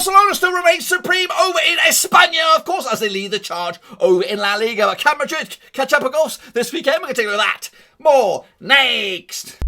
Barcelona still remains supreme over in Espanyol, of course, as they lead the charge over in La Liga. But can Madrid catch up, of course, this weekend? We're going to take a look at that. More next.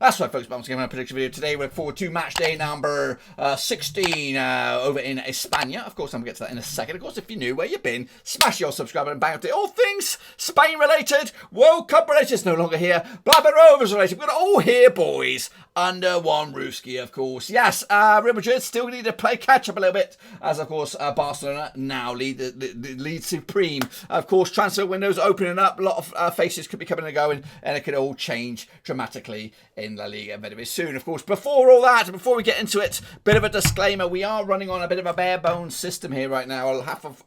That's right, folks. I'm giving a prediction video today. We're forward to match day number 16 over in España. Of course, I'm going to get to that in a second. Of course, if you're new, where you've been, smash your subscribe button, bang up to all things Spain related, World Cup related. It's no longer here. Blackburn Rovers related. We've got it all here, boys, under one roofski, of course. Yes, Real Madrid still need to play catch up a little bit, as of course Barcelona now lead supreme. Of course, transfer windows opening up. A lot of faces could be coming and going, and it could all change dramatically in La Liga very soon. Of course, before all that, before we get into it, bit of a disclaimer: we are running on a bit of a bare bones system here right now. Half of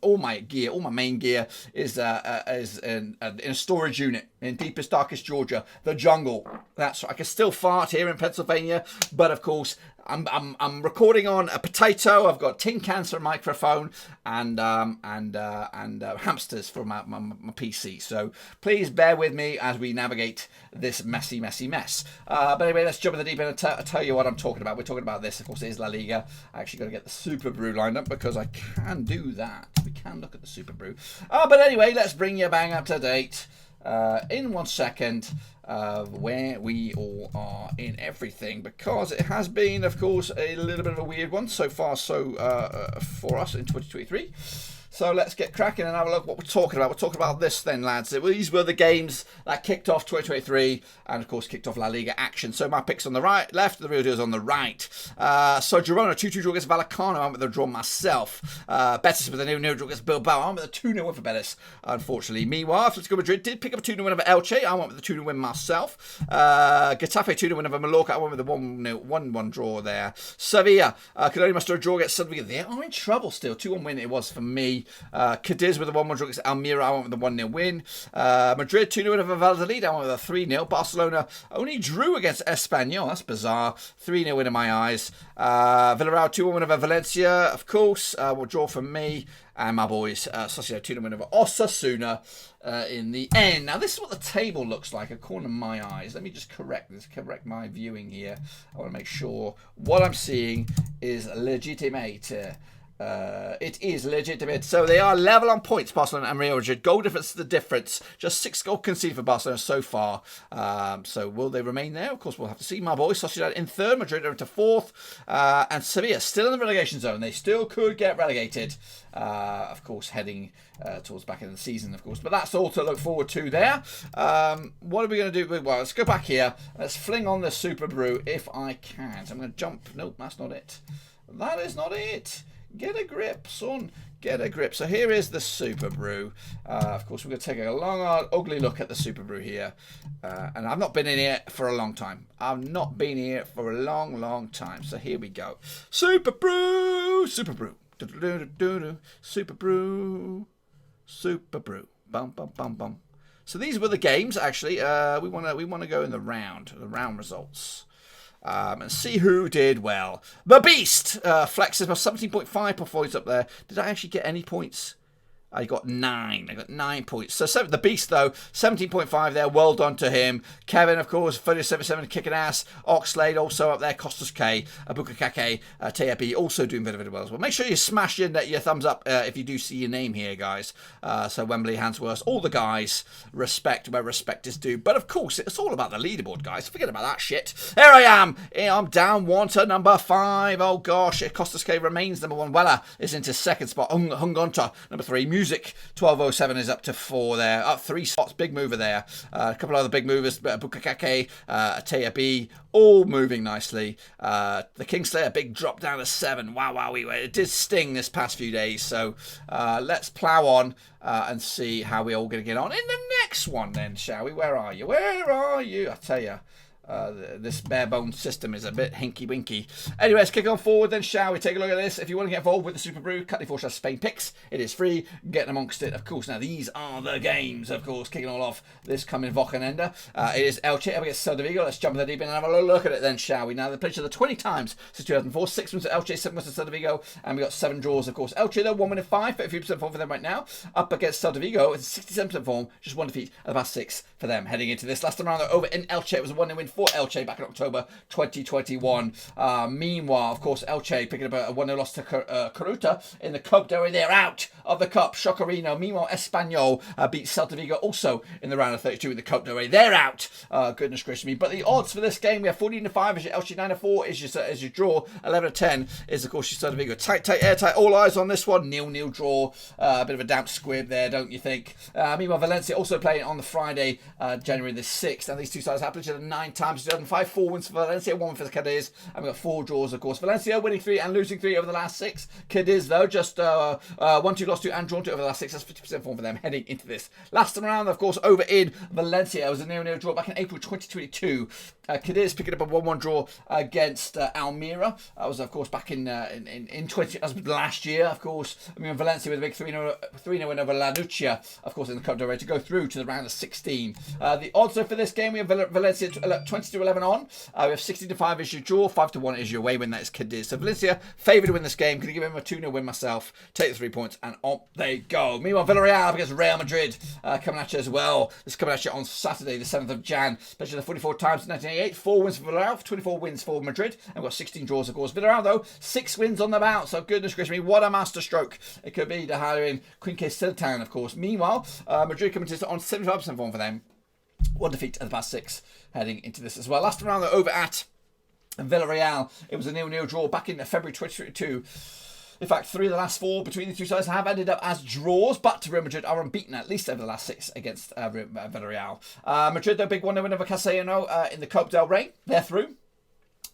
all my main gear is in a storage unit in deepest, darkest Georgia, the jungle. That's right. I can still fart here in Pennsylvania, but of course, I'm recording on a potato. I've got tin cans for a microphone and hamsters for my PC. So please bear with me as we navigate this messy mess. But anyway, let's jump in the deep end and I'll tell you what I'm talking about. We're talking about this. Of course, it is La Liga. I actually got to get the Super Brew lined up because I can do that. We can look at the Super Brew. But anyway, let's bring you bang up to date in 1 second. Where we all are in everything, because it has been, of course, a little bit of a weird one so far. For us in 2023. So let's get cracking and have a look what we're talking about. We're talking about this then, lads. These were the games that kicked off 2023 and, of course, kicked off La Liga action. So my picks on the left, the real deal's on the right. So Girona, 2-2 draw against Vallecano. I went with the draw myself. Betis with a 0-0 draw against Bilbao. I went with a 2-0 win for Betis, unfortunately. Meanwhile, Atletico Madrid did pick up a 2-0 win over Elche. I went with the 2-0 win myself. Getafe 2-0 win over Mallorca. I went with the 1-1 draw there. Sevilla could only muster a draw against Celta. They are in trouble still. 2-1 win it was for me. Cadiz with a 1-1 draw against Almería. I went with the 1-0 win. Madrid 2-0 win over Valladolid. I went with a 3-0. Barcelona only drew against Espanyol. That's bizarre. 3-0 win in my eyes. Villarreal 2-1 win over Valencia, of course. Will draw for me. And my boys, Sociedad 2-0 win over Osasuna in the end. Now, this is what the table looks like according to my eyes. Let me just correct my viewing here. I want to make sure what I'm seeing is legitimate. It is legitimate. So they are level on points, Barcelona and Real Madrid. Goal difference is the difference. Just 6 goals conceded for Barcelona so far. So will they remain there? Of course, we'll have to see. My boys, Sociedad in third, Madrid are into fourth. And Sevilla still in the relegation zone. They still could get relegated. Of course, heading towards back end of the season, of course. But that's all to look forward to there. What are we going to do? Well, let's go back here. Let's fling on the Super Brew if I can. So I'm going to jump. Nope, that's not it. That is not it. Get a grip, son. Get a grip. So here is the Super Brew. Of course, we're going to take a long, hard, ugly look at the Super Brew here. And I've not been in here for a long time. I've not been here for a long time. So here we go. Super Brew. Super Brew. Super Brew. Super Brew. Bum, bum, bum, bum. So these were the games, actually. We want to go in the round results. And see who did well. The Beast flexes my 17.5 performance up there. Did I actually get any points? I got 9. I got 9 points. So the Beast, though, 17.5 there. Well done to him. Kevin, of course, 37 kicking ass. Oxlade also up there. Costas K. Abukakake. Teabi also doing very well as well. Make sure you smash your thumbs up if you do see your name here, guys. So Wembley, Hansworth, all the guys. Respect where respect is due. But, of course, it's all about the leaderboard, guys. Forget about that shit. Here I am. I'm down 1 to number 5. Oh, gosh. Costas K remains number 1. Weller is into second spot. Hungonta, number 3. Music 1207 is up to 4 there. Up 3 spots. Big mover there. A couple other big movers. Bukakake, Teya B, all moving nicely. The Kingslayer, big drop down to 7. Wow. It did sting this past few days. So let's plow on and see how we're all going to get on in the next one then, shall we? Where are you? I tell you. this bare bones system is a bit hinky-winky. Anyway, let's kick on forward then, shall we? Take a look at this. If you want to get involved with the Super Brew, cut the 4 Spain picks. It is free. Get amongst it, of course. Now, these are the games, of course, kicking all off this coming Wochenende. It is Elche up against Celta Vigo. Let's jump in the deep end and have a look at it then, shall we? Now, the played each other 20 times since 2004. 6 wins at Elche, 7 wins at Celta Vigo, and we got 7 draws, of course. Elche, though, 1 win and 5, 53% form for them right now. Up against Celta Vigo, it's 67% form, just 1 defeat, and about 6 for them heading into this. Last time around, though, over in Elche, it was a 1-0 win for Elche back in October 2021. Meanwhile, of course, Elche picking up a 1-0 loss to Caruta in the Cup. They're out of the Cup. Chocorino. Meanwhile, Espanyol beat Celta Vigo also in the round of 32 in the Cup. They're out. Goodness gracious me. But the odds for this game, we have 14-5 is your Elche, 9-4 is your draw, 11-10 is, of course, your Celta Vigo. Tight, airtight, all eyes on this one. 0-0 draw. A bit of a damp squib there, don't you think? Meanwhile, Valencia also playing on the Friday, January the 6th. And these two sides happened each other 9 times. 2005, 4 wins for Valencia, 1 win for the Cadiz. And we've got 4 draws, of course. Valencia winning 3 and losing 3 over the last 6. Cadiz, though, just 1-2 lost to and drawn to over the last 6. That's 50% form for them heading into this. Last time around, of course, over in Valencia, it was a 0-0 draw back in April 2022. Cadiz picking up a 1-1 draw against Almería. That was, of course, back in last year, of course. I mean, Valencia with a big 3-0 win over La Nucia, of course, in the Cup del Rey to go through to the round of 16. The odds for this game, we have Valencia 20-11 on. We have 16-5 is your draw, 5-1 is your away win. That is Cadiz. So Valencia favoured to win this game. Going to give him a 2-0 win myself. Take the 3 points and on they go. Meanwhile, Villarreal up against Real Madrid coming at you as well. This is coming at you on Saturday, the 7th of Jan. Played the 44 times in 1988. 4 wins for Villarreal, 24 wins for Madrid, and we've got 16 draws, of course. Villarreal, though, 6 wins on the bounce. So goodness gracious me, what a master stroke it could be to hire in Celta, of course. Meanwhile, Madrid coming to on 75% form for them. 1 defeat at the past 6 heading into this as well. Last round, though, over at Villarreal, it was a 0-0 draw back in February 2022. In fact, 3 of the last 4 between the two sides have ended up as draws, but Real Madrid are unbeaten at least over the last 6 against Villarreal. Madrid, their big 1-0 win over Castellano in the Copa del Rey. They're through.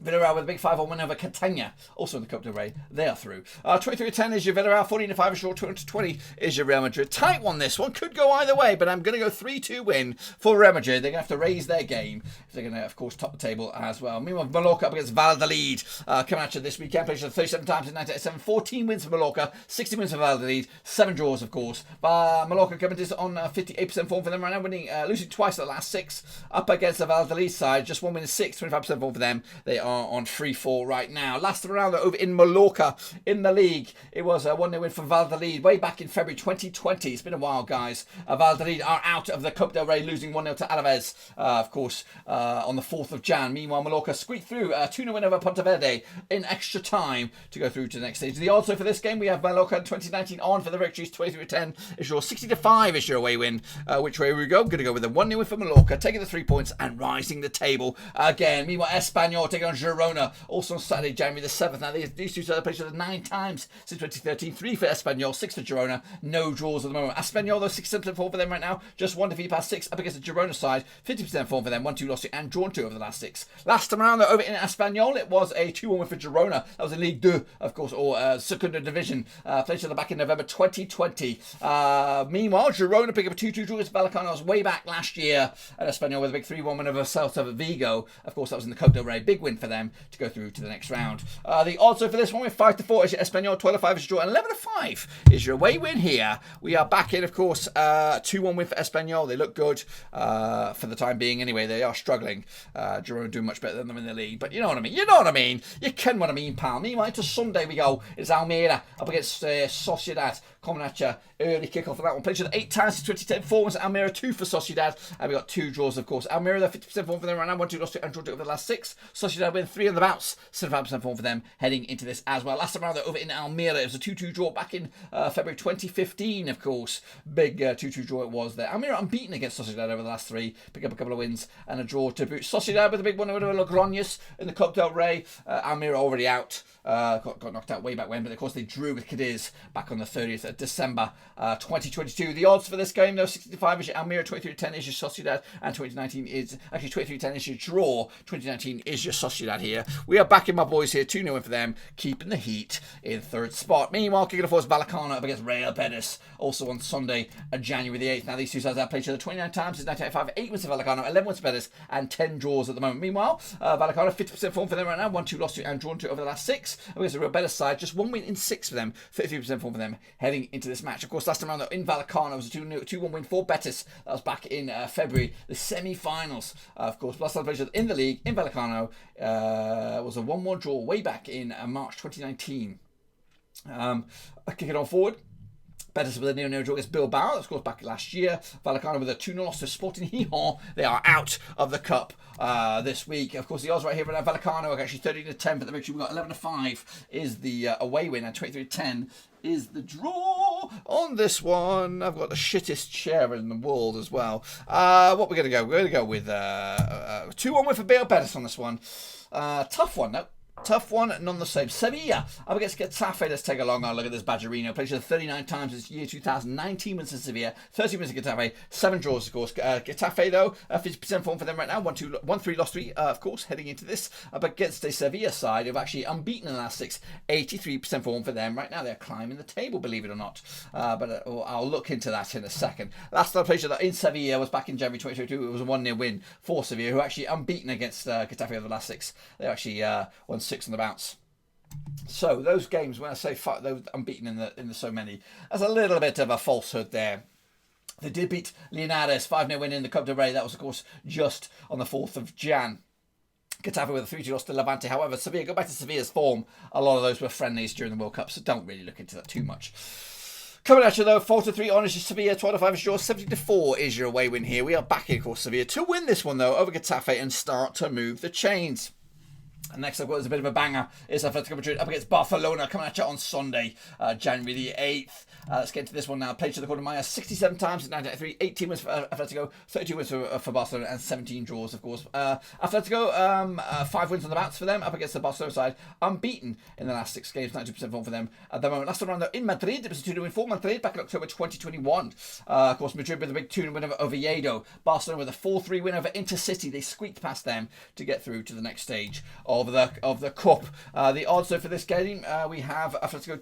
Villarreal with a big 5-1 win over Catania, also in the Copa del Rey. They are through. 23-10 is your Villarreal, 14-5 is your 20 is your Real Madrid. Tight one, this one. Could go either way, but I'm going to go 3-2 win for Real Madrid. They're going to have to raise their game if they're going to, of course, top the table as well. Meanwhile, Mallorca up against Valladolid. Coming at you this weekend. Played 37 times in 1987. 14 wins for Mallorca, 60 wins for Valladolid, 7 draws, of course. Mallorca coming to on 58% form for them right now, losing twice at the last 6. Up against the Valladolid side, just 1 win and 6, 25% form for them. They are on free fall right now. Last time around, over in Mallorca in the league, it was a 1-0 win for Valladolid way back in February 2020. It's been a while, guys. Valladolid are out of the Copa del Rey, losing 1-0 to Alaves, of course, on the 4th of Jan. Meanwhile, Mallorca squeaked through a 2-0 win over Ponteverde in extra time to go through to the next stage. The odds for this game, we have Mallorca 2019 on for the victories. 23-10 is your 60-5 is your away win. Which way we go? Going to go with a 1-0 win for Mallorca, taking the 3 points and rising the table again. Meanwhile, Espanyol taking on Girona, also on Saturday, January the 7th. Now, these two sides have played each other 9 times since 2013. 3 for Espanyol, 6 for Girona. No draws at the moment. Espanyol, though, 67% form for them right now. Just 1 defeat past 6 up against the Girona side. 50% form for them. 1-2 lost to and drawn 2 over the last 6. Last time around, though, over in Espanyol, it was a 2-1 win for Girona. That was in Ligue 2, of course, or Segunda Division. Played each other back in November 2020. Meanwhile, Girona picked up a 2-2 draw against Vallecano way back last year. And Espanyol with a big 3-1 win over Celta Vigo. Of course, that was in the Copa del Rey. Big win for them to go through to the next round. The odds for this one, with 5-4 is your Espanyol, 12-5 is your draw, and 11-5 is your away win here. We are back in, of course, 2-1 win for Espanyol. They look good for the time being anyway. They are struggling. Girona doing much better than them in the league, but you know what I mean. You know what I mean. You ken what I mean, pal. Meanwhile, to Sunday we go. It's Almería up against Sociedad. Coming at you, early kick-off for that one. Played 8 times since 2010. 4 was Almería, 2 for Sociedad, and we got 2 draws, of course. Almería, they're 50% form for them right now. 1-2 lost to and drawn 2 over the last 6. Sociedad with 3 on the bounce, 75% form for them heading into this as well. Last time around, over in Almería, it was a 2-2 draw back in February 2015, of course. Big 2-2 draw it was there. Almería unbeaten against Sociedad over the last 3. Pick up a couple of wins and a draw to boot. Sociedad with a big one over Logroñés in the Copa del Rey. Almería already out. Got knocked out way back when, but of course they drew with Cadiz back on the 30th of December 2022. The odds for this game, though, 65 is your Almería, 23-10 is your Sociedad, and 2019 is actually 23-10 is your draw. 2019 is your Sociedad. Sociedad here. We are backing my boys here, 2-0 win for them, keeping the heat in third spot. Meanwhile, kicking off was Vallecano up against Real Betis, also on Sunday, January the 8th. Now, these two sides have played each other 29 times since 1985, 8 wins for Vallecano, 11 wins for Betis, and 10 draws at the moment. Meanwhile, Vallecano, 50% form for them right now, 1-2 lost to and drawn to over the last 6. Against the Real Betis side, just 1 win in 6 for them, 33% form for them heading into this match. Of course, last time around, though, in Vallecano, it was a 2-1 win for Betis. That was back in February, the semi-finals. Of course, last time played in the league, in Vallecano, was a 1-1 draw way back in March 2019. Kicking on forward. Betis with a 0-0 draw against Bilbao. That was, of course, back last year. Vallecano with a 2-0 loss to Sporting Gijón. They are out of the cup this week. Of course, the odds right here right now, Vallecano are actually 13-10 for the victory. We've got 11-5 is the away win, and 23-10 is the draw on this one. I've got the shittest chair in the world as well. What we're going to go? We're going to go with 2-1 win for Betis on this one. Tough one, no. Tough one, none the same. Sevilla up against Getafe. Let's take a long look at this Badgerino. Played 39 times this year, 2019 wins in Sevilla, 30 wins in Getafe, 7 draws, of course. Getafe, though, 50% form for them right now. 1-3 lost 3, of course, heading into this. Up against a Sevilla side who've actually unbeaten in the last 6, 83% form for them right now. They're climbing the table, believe it or not. But I'll look into that in a second. Last time I played in Sevilla was back in January 2022. It was a 1-0 win for Sevilla, who actually unbeaten against Getafe over the last 6. They actually won 6 on the bounce. So those games, when I say those unbeaten in the so many, that's a little bit of a falsehood there. They did beat Linares 5-0 win in the Copa del Rey. That was, of course, just on the 4th of Jan. Getafe with a 3-2 loss to Levante. However, Sevilla, go back to Sevilla's form. A lot of those were friendlies during the World Cup, so don't really look into that too much. Coming at you though, 4-3 honours to Sevilla, 12-5 is yours, 70-4 is your away win here. We are backing, of course, Sevilla to win this one though over Getafe and start to move the chains. And next I've got is a bit of a banger. It's Atlético Madrid up against Barcelona, coming at you on Sunday, January the 8th. Let's get into this one now. Played to the quarter Maya 67 times in 1993, 18 wins for Atlético, 32 wins for Barcelona, and 17 draws, of course. Atlético, 5 wins on the bounce for them, up against the Barcelona side, unbeaten in the last 6 games, 92% form for them at the moment. Last time around, though, in Madrid, it was a 2-2 win for Madrid back in October 2021. Of course, Madrid with a big 2-0 win over Oviedo. Barcelona with a 4-3 win over Intercity. They squeaked past them to get through to the next stage of the cup. The odds though for this game, we have Atletico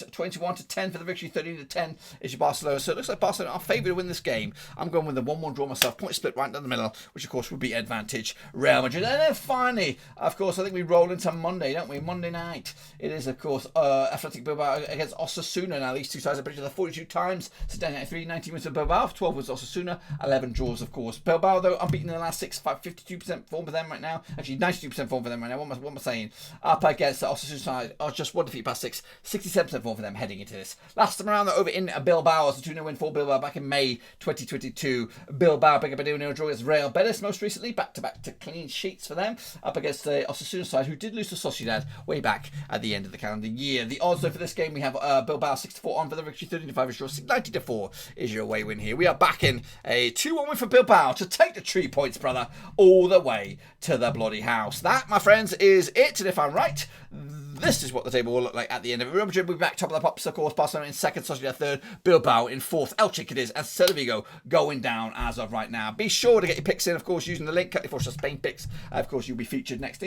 21-10 for the victory, 13-10 is your Barcelona. So it looks like Barcelona are favoured to win this game. I'm going with the 1-1 draw myself, point split right down the middle, which of course would be advantage Real Madrid. And then finally, of course, I think we roll into Monday, don't we? Monday night. It is, of course, Athletic Bilbao against Osasuna. Now these two sides have played each other 42 times since 1993, 19 wins for Bilbao, 12 wins Osasuna, 11 draws, of course. Bilbao though unbeaten in the last 6, 52% form for them right now. Actually 92% form for them right now. What am I saying? Up against the Osasuna side, just 1 defeat past 6, 67% form for them heading into this. Last time around, over in Bilbao, was a 2-0 win for Bilbao back in May 2022. Bilbao pick up a 0-0 draw against Real Betis most recently, back-to-back to clean sheets for them, up against the Osasuna side, who did lose to Sociedad way back at the end of the calendar year. The odds though for this game, we have Bilbao 6-4 on for the victory, 13-5 is draw, 90-4 is your away win here. We are backing a 2-1 win for Bilbao to take the 3 points, brother, all the way to the bloody house. That, my friends, is it. And if I'm right, this is what the table will look like at the end of it. Real Madrid will be back top of the pops, of course. Barcelona in 2nd, Sociedad 3rd, Bilbao in 4th, Elche Cádiz, and Celta Vigo going down as of right now. Be sure to get your picks in, of course, using the link, for Spain picks. Of course, you'll be featured next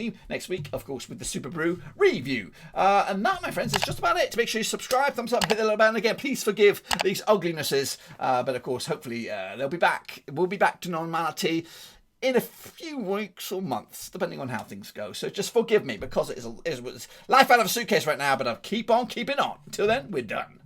week, of course, with the Super Brew review. And that, my friends, is just about it. Make sure you subscribe, thumbs up, hit the little bell, and again, please forgive these uglinesses. But of course, hopefully, they'll be back. We'll be back to normality in a few weeks or months, depending on how things go. So just forgive me, because it is life out of a suitcase right now, but I'll keep on keeping on. Until then, we're done.